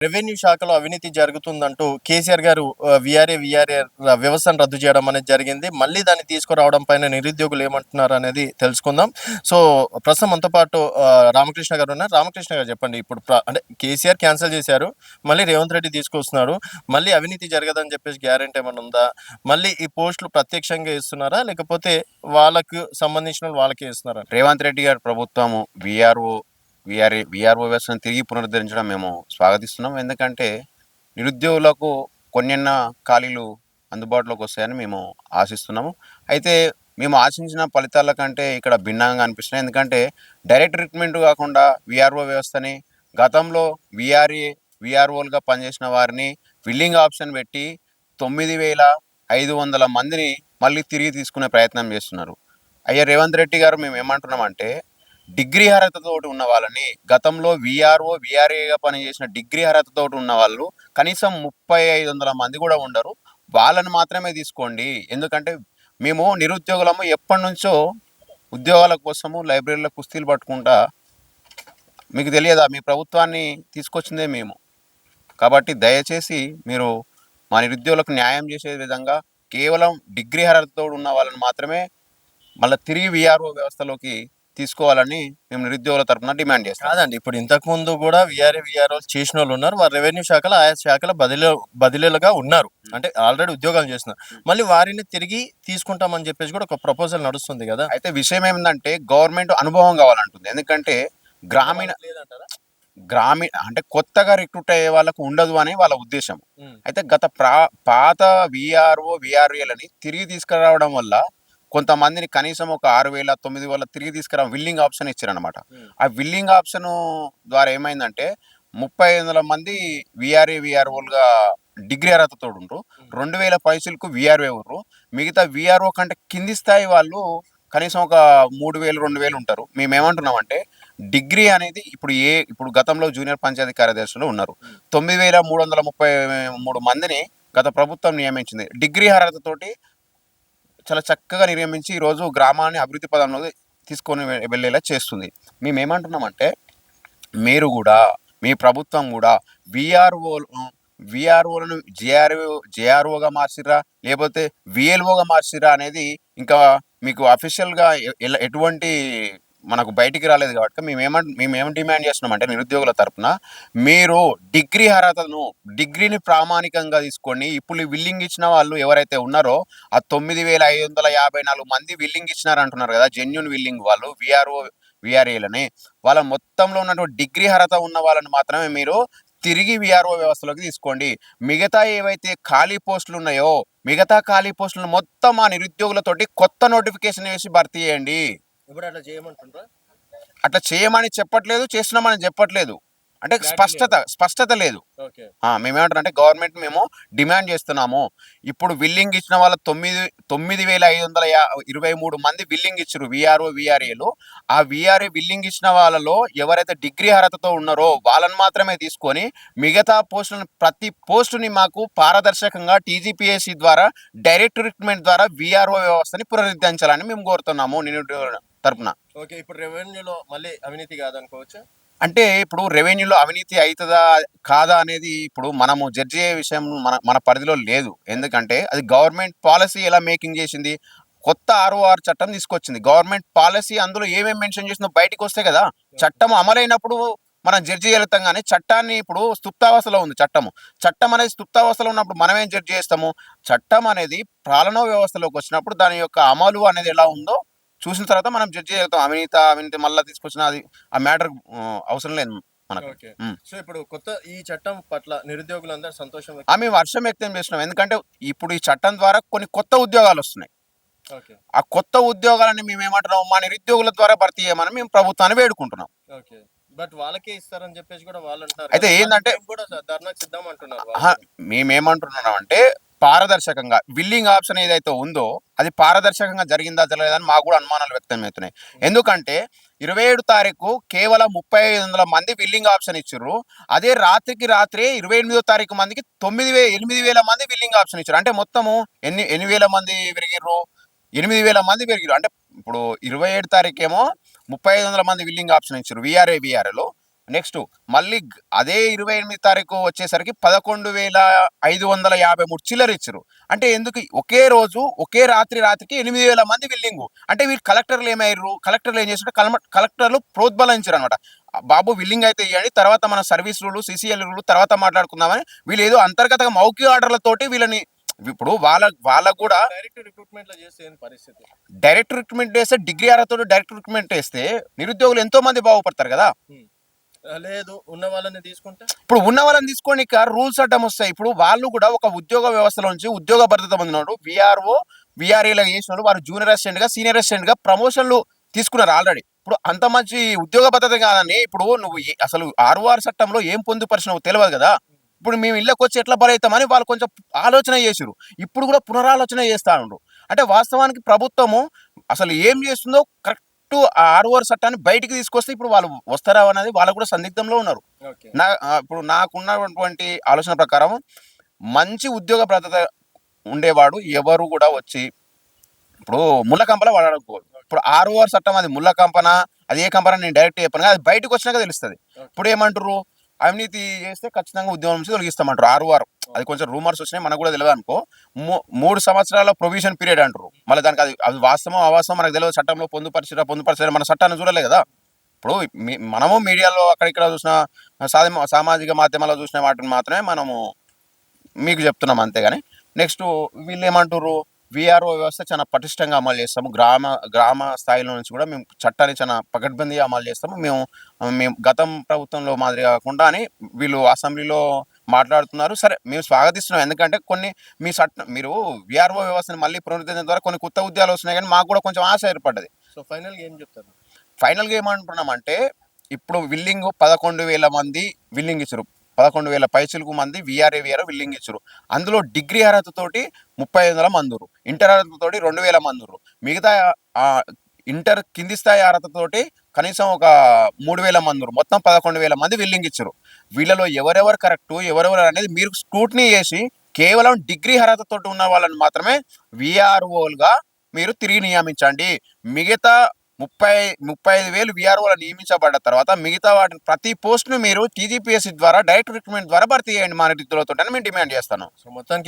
Revenue శాఖలో అవినీతి జరుగుతుందంటూ కేసీఆర్ గారు వీఆర్ఏ వ్యవస్థను రద్దు చేయడం అనేది జరిగింది. మళ్ళీ దాన్ని తీసుకురావడం పైన నిరుద్యోగులు ఏమంటున్నారు అనేది తెలుసుకుందాం. సో, ప్రస్తుతం మనతో పాటు రామకృష్ణ గారు ఉన్నారు. రామకృష్ణ గారు చెప్పండి. ఇప్పుడు అంటే కేసీఆర్ క్యాన్సెల్ చేశారు. మళ్ళీ రేవంత్ రెడ్డి తీసుకొస్తున్నారు. మళ్ళీ అవినీతి జరగదని చెప్పేసి గ్యారెంటీ ఏమన్నా ఉందా? మళ్ళీ ఈ పోస్టులు ప్రత్యక్షంగా ఇస్తున్నారా? లేకపోతే వాళ్ళకు సంబంధించిన వాళ్ళకే ఇస్తున్నారా? రేవంత్ రెడ్డి గారి ప్రభుత్వము విఆర్ఓ వ్యవస్థను తిరిగి పునరుద్ధరించడం మేము స్వాగతిస్తున్నాం. ఎందుకంటే నిరుద్యోగులకు కొన్నెన్న ఖాళీలు అందుబాటులోకి వస్తాయని మేము ఆశిస్తున్నాము. అయితే మేము ఆశించిన ఫలితాల కంటే ఇక్కడ భిన్నంగా అనిపిస్తున్నాయి. ఎందుకంటే డైరెక్ట్ రిక్రూట్మెంట్ కాకుండా విఆర్ఓ వ్యవస్థని గతంలో విఆర్ఓలుగా పనిచేసిన వారిని విల్లింగ్ ఆప్షన్ పెట్టి 9,500 మందిని మళ్ళీ తిరిగి తీసుకునే ప్రయత్నం చేస్తున్నారు. అయ్యా రేవంత్ రెడ్డి గారు, మేము ఏమంటున్నామంటే డిగ్రీ అర్హతతో ఉన్న వాళ్ళని, గతంలో విఆర్ఏగా పనిచేసిన డిగ్రీ అర్హతతో ఉన్న వాళ్ళు కనీసం 3,500 మంది కూడా ఉండరు. వాళ్ళని మాత్రమే తీసుకోండి. ఎందుకంటే మేము నిరుద్యోగులము ఎప్పటి నుంచో ఉద్యోగాల కోసము లైబ్రరీలో కుస్తీలు పట్టుకుంటా, మీకు తెలియదా, మీ ప్రభుత్వాన్ని తీసుకొచ్చిందే మేము. కాబట్టి దయచేసి మీరు మా నిరుద్యోగులకు న్యాయం చేసే విధంగా కేవలం డిగ్రీ అర్హతతో ఉన్న వాళ్ళని మాత్రమే మళ్ళీ తిరిగి విఆర్ఓ వ్యవస్థలోకి తీసుకోవాలని మేము నిరుద్యోగుల తరఫున డిమాండ్ చేస్తాం. కాదండి, ఇప్పుడు ఇంతకుముందు కూడా విఆర్ఓ చేసిన వాళ్ళు ఉన్నారు. వారు రెవెన్యూ శాఖలో ఆయా శాఖల బదిలీలుగా ఉన్నారు. అంటే ఆల్రెడీ ఉద్యోగాలు చేస్తున్నారు. మళ్ళీ వారిని తిరిగి తీసుకుంటామని చెప్పేసి కూడా ఒక ప్రపోజల్ నడుస్తుంది కదా. అయితే విషయం ఏమిటంటే గవర్నమెంట్ అనుభవం కావాలంటుంది. ఎందుకంటే గ్రామీణ అంటే కొత్తగా రిక్రూట్ అయ్యే వాళ్ళకు ఉండదు అని వాళ్ళ ఉద్దేశం. అయితే పాత విఆర్ఏలని తిరిగి తీసుకురావడం వల్ల కొంతమందిని కనీసం ఒక 6,000 9,000 తిరిగి తీసుకురావడం విల్లింగ్ ఆప్షన్ ఇచ్చారనమాట. ఆ విల్లింగ్ ఆప్షన్ ద్వారా ఏమైందంటే 3,500 మంది విఆర్ఓలుగా డిగ్రీ అర్హతతో ఉండ్రు. 2,000 పైసలకు విఆర్ఓ ఎవరు, మిగతా విఆర్ఓ కంటే కింది స్థాయి వాళ్ళు కనీసం ఒక 3,000 2,000 ఉంటారు. మేమేమంటున్నామంటే డిగ్రీ అనేది ఇప్పుడు గతంలో జూనియర్ పంచాయతీ కార్యదర్శులు ఉన్నారు. 9,333 మందిని గత ప్రభుత్వం నియమించింది. డిగ్రీ అర్హతతోటి చాలా చక్కగా నియమించి ఈరోజు గ్రామాన్ని అభివృద్ధి పదంలో తీసుకొని వెళ్ళేలా చేస్తుంది. మేమేమంటున్నామంటే మీరు కూడా, మీ ప్రభుత్వం కూడా విఆర్ఓలను జేఆర్ఓగా మార్చిరా లేకపోతే విఎల్ఓగా మార్చిరా అనేది ఇంకా మీకు అఫీషియల్గా ఎటువంటి మనకు బయటికి రాలేదు. కాబట్టి మేమేం డిమాండ్ చేస్తున్నామంటే నిరుద్యోగుల తరఫున మీరు డిగ్రీని ప్రామాణికంగా తీసుకొని ఇప్పుడు విల్లింగ్ ఇచ్చిన వాళ్ళు ఎవరైతే ఉన్నారో ఆ 9,554 మంది విల్లింగ్ ఇచ్చినారంటున్నారు కదా, జెన్యున్ విల్లింగ్ వాళ్ళు విఆర్ఏలని, వాళ్ళ మొత్తంలో ఉన్నటువంటి డిగ్రీ అర్హత ఉన్న వాళ్ళని మాత్రమే మీరు తిరిగి విఆర్ఓ వ్యవస్థలోకి తీసుకోండి. మిగతా ఏవైతే ఖాళీ పోస్టులు ఉన్నాయో మిగతా ఖాళీ పోస్టులను మొత్తం ఆ నిరుద్యోగులతోటి కొత్త నోటిఫికేషన్ వేసి భర్తీ చేయండి. ఇప్పుడు అట్లా చేయమని చెప్పట్లేదు, చేస్తున్నామని చెప్పట్లేదు. అంటే స్పష్టత లేదు. మేమేమంటారంటే గవర్నమెంట్ మేము డిమాండ్ చేస్తున్నాము. ఇప్పుడు విల్లింగ్ ఇచ్చిన వాళ్ళ 9,523 మంది విల్లింగ్ ఇచ్చారు విఆర్ఏలు. ఆ విఆర్ఏ విల్లింగ్ ఇచ్చిన వాళ్ళలో ఎవరైతే డిగ్రీ అర్హతతో ఉన్నారో వాళ్ళని మాత్రమే తీసుకొని మిగతా పోస్టులను, ప్రతి పోస్టుని మాకు పారదర్శకంగా టీజీపీఎస్సీ ద్వారా డైరెక్ట్ రిక్రూట్మెంట్ ద్వారా విఆర్ఓ వ్యవస్థని పునరుద్ధరించాలని మేము కోరుతున్నాము నిరుద్యోగుల తరపున. ఓకే, ఇప్పుడు రెవెన్యూలో మళ్ళీ అవినీతి కాదనుకోవచ్చు. అంటే ఇప్పుడు రెవెన్యూలో అవినీతి అవుతుందా కాదా అనేది ఇప్పుడు మనము జడ్జి అయ్యే విషయం మన పరిధిలో లేదు. ఎందుకంటే అది గవర్నమెంట్ పాలసీ ఎలా మేకింగ్ చేసింది, కొత్త ఆర్ఓఆర్ చట్టం తీసుకొచ్చింది గవర్నమెంట్ పాలసీ. అందులో ఏమేమి మెన్షన్ చేసిందో బయటకు వస్తే కదా చట్టం అమలైనప్పుడు మనం జడ్జి చేస్తాం. కానీ చట్టాన్ని ఇప్పుడు స్థుప్తావస్థలో ఉంది. చట్టం అనేది స్థుప్తావస్థలో ఉన్నప్పుడు మనం ఏం జడ్జి చేస్తాము? చట్టం అనేది పాలనా వ్యవస్థలోకి వచ్చినప్పుడు దాని యొక్క అమలు అనేది ఎలా ఉందో చూసిన తర్వాత మనం జడ్జి చేస్తాం. అవినీతి మళ్ళీ తీసుకొచ్చిన అది ఆ మ్యాటర్ అవసరం లేదు మనకు. సో ఇప్పుడు కొత్త ఈ చట్టం పట్ల నిరుద్యోగులందరూ సంతోషం మేము హర్షం వ్యక్తం చేస్తున్నాం. ఎందుకంటే ఇప్పుడు ఈ చట్టం ద్వారా కొన్ని కొత్త ఉద్యోగాలు వస్తున్నాయి. ఆ కొత్త ఉద్యోగాలని మేము ఏమంటున్నాం, మా నిరుద్యోగుల ద్వారా భర్తీ చేయమని మేము ప్రభుత్వాన్ని వేడుకుంటున్నాం. బట్ వాళ్ళకే ఇస్తారని చెప్పేసి కూడా వాళ్ళు అంటారు. అయితే ఏంటంటే మేమేమంటున్నాం అంటే పారదర్శకంగా విల్లింగ్ ఆప్షన్ ఏదైతే ఉందో అది పారదర్శకంగా జరిగిందా జరగలేదని మాకు కూడా అనుమానాలు వ్యక్తమవుతున్నాయి. ఎందుకంటే 27 తారీఖు కేవలం 3,500 మంది విల్లింగ్ ఆప్షన్ ఇచ్చారు. అదే రాత్రే 28వ తారీఖు మందికి 8,000 మంది విల్లింగ్ ఆప్షన్ ఇచ్చారు. అంటే మొత్తము ఎన్ని వేల మంది పెరిగిర్రు? 8,000 మంది పెరిగారు. అంటే ఇప్పుడు 27 తారీఖు ఏమో 3,500 మంది విల్లింగ్ ఆప్షన్ ఇచ్చారు విఆర్ఏలో. నెక్స్ట్ మళ్ళీ అదే 28 తారీఖు వచ్చేసరికి 11,553 చిల్లర ఇచ్చారు. అంటే ఎందుకు ఒకే రోజు ఒకే రాత్రికి 8,000 మంది బిల్డింగ్. అంటే వీళ్ళు కలెక్టర్లు ఏమయ్యారు, కలెక్టర్లు ఏం చేశారు, కలెక్టర్లు ప్రోద్బలించారు అనమాట. బాబు విల్లింగ్ అయితే ఇవ్వండి, తర్వాత మన సర్వీస్ రూలు సిసిఎల్ రూలు తర్వాత మాట్లాడుకుందామని వీళ్ళు ఏదో అంతర్గతంగా మౌఖిక ఆర్డర్లతోటి వీళ్ళని ఇప్పుడు వాళ్ళకు కూడా డైరెక్ట్ రిక్రూట్మెంట్ లో చేస్తే ఏంది పరిస్థితి? డైరెక్ట్ రిక్రూట్మెంట్ వేస్తే డిగ్రీ అర్హతతో డైరెక్ట్ రిక్రూట్మెంట్ వేస్తే నిరుద్యోగులు ఎంతో మంది బాగుపడతారు కదా. లేదు, ఉన్న వాళ్ళని తీసుకుంటే ఇప్పుడు ఉన్న వాళ్ళని తీసుకొని రూల్స్ అడ్డం వస్తాయి. ఇప్పుడు వాళ్ళు కూడా ఒక ఉద్యోగ వ్యవస్థలో నుంచి ఉద్యోగ భద్రత పొందినోడు విఆర్ఓ విఆర్ఏలా చేసిన వాళ్ళు వారు జూనియర్ అసిస్టెంట్ గా సీనియర్ అసిస్టెంట్ గా ప్రమోషన్లు తీసుకున్నారు ఆల్రెడీ. ఇప్పుడు అంత మంచి ఉద్యోగ భద్రత కాదని ఇప్పుడు నువ్వు అసలు ఆర్ఓఆర్ చట్టంలో ఏం పొందుపరిచినావు తెలియదు కదా. ఇప్పుడు మేము ఇళ్ళకి వచ్చి ఎట్లా బలవుతామని వాళ్ళు కొంచెం ఆలోచన చేసిరు. ఇప్పుడు కూడా పునరాలోచన చేస్తా ఉండ్రు. అంటే వాస్తవానికి ప్రభుత్వము అసలు ఏం చేస్తుందో కరెక్ట్ ఆ ఆర్ఓఆర్ చట్టాన్ని బయటికి తీసుకొస్తే ఇప్పుడు వాళ్ళు వస్తారా అనేది వాళ్ళు కూడా సందిగ్ధంలో ఉన్నారు. ఓకే. ఇప్పుడు నాకున్నటువంటి ఆలోచన ప్రకారం మంచి ఉద్యోగ భద్రత ఉండేవాడు ఎవరు కూడా వచ్చి ఇప్పుడు ముళ్ళ కంపల వాడకపోదు. ఇప్పుడు ఆర్ఓఆర్ చట్టం అది ముళ్ళ కంపన అది ఏ కంపన నేను డైరెక్ట్ చెప్పాను, అది బయటకు వచ్చినాక తెలుస్తుంది. ఇప్పుడు ఏమంటారు, అవినీతి చేస్తే ఖచ్చితంగా ఉద్యోగం నుంచి తొలగిస్తామంటారు ఆర్ఓఆర్. అది కొంచెం రూమర్స్ వచ్చినాయి, మనకు కూడా తెలియదు అనుకో. 3 సంవత్సరాల ప్రొవిజన్ పీరియడ్ అంటారు. మళ్ళీ దానికి అది వాస్తవం అవాస్తవం మనకు తెలియదు. చట్టంలో పొందుపరిచారా మన చట్టాన్ని చూడలే కదా. ఇప్పుడు మనము మీడియాలో అక్కడిక్కడ చూసిన సామాజిక మాధ్యమాల్లో చూసిన వాటిని మాత్రమే మనము మీకు చెప్తున్నాం అంతేగాని. నెక్స్ట్ వీళ్ళు ఏమంటారు, విఆర్ఓ వ్యవస్థ చాలా పటిష్టంగా అమలు చేస్తాము, గ్రామ స్థాయిలో నుంచి కూడా మేము చట్టాన్ని చాలా పకడ్బందీగా అమలు చేస్తాము, మేము గతం ప్రభుత్వంలో మాదిరి కాకుండా అని వీళ్ళు అసెంబ్లీలో మాట్లాడుతున్నారు. సరే, మేము స్వాగతిస్తున్నాం. ఎందుకంటే మీరు విఆర్ఓ వ్యవస్థను మళ్ళీ పునరుద్ధరించడం ద్వారా కొన్ని కొత్త ఉద్యోగాలు వస్తున్నాయి, కానీ మాకు కూడా కొంచెం ఆశ ఏర్పడ్డది. సో ఫైనల్గా ఏం చెప్తారు? ఫైనల్గా ఏమంటున్నామంటే ఇప్పుడు విల్లింగ్ 11,000 మంది విల్లింగ్ ఇచ్చారు, 11,000 పైచిలకు మంది విఆర్ఏ విల్లింగ్ ఇచ్చారు. అందులో డిగ్రీ అర్హతతోటి 3,500 మందురు, ఇంటర్ అర్హతతోటి 2,000 మందురు, మిగతా ఇంటర్ కింది స్థాయి అర్హతతోటి కనీసం ఒక 3,000 మందురు, మొత్తం 11,000 మంది విల్లింగ్ ఇచ్చారు. వీళ్ళలో ఎవరెవరు కరెక్టు ఎవరెవరు అనేది మీరు స్క్రూటినీ చేసి కేవలం డిగ్రీ అర్హతతోటి ఉన్న వాళ్ళని మాత్రమే విఆర్ఓలుగా మీరు తిరిగి నియమించండి. మిగతా 35,000 విఆర్ఓలు నియమించబడ్డ తర్వాత మిగతా వాటిని ప్రతి పోస్ట్ను మీరు టీజీపీఎస్సీ ద్వారా డైరెక్ట్ రిక్రూట్మెంట్ ద్వారా భర్తీ చేయండి మా రీతిలో మేము డిమాండ్ చేస్తాను. సో మొత్తానికి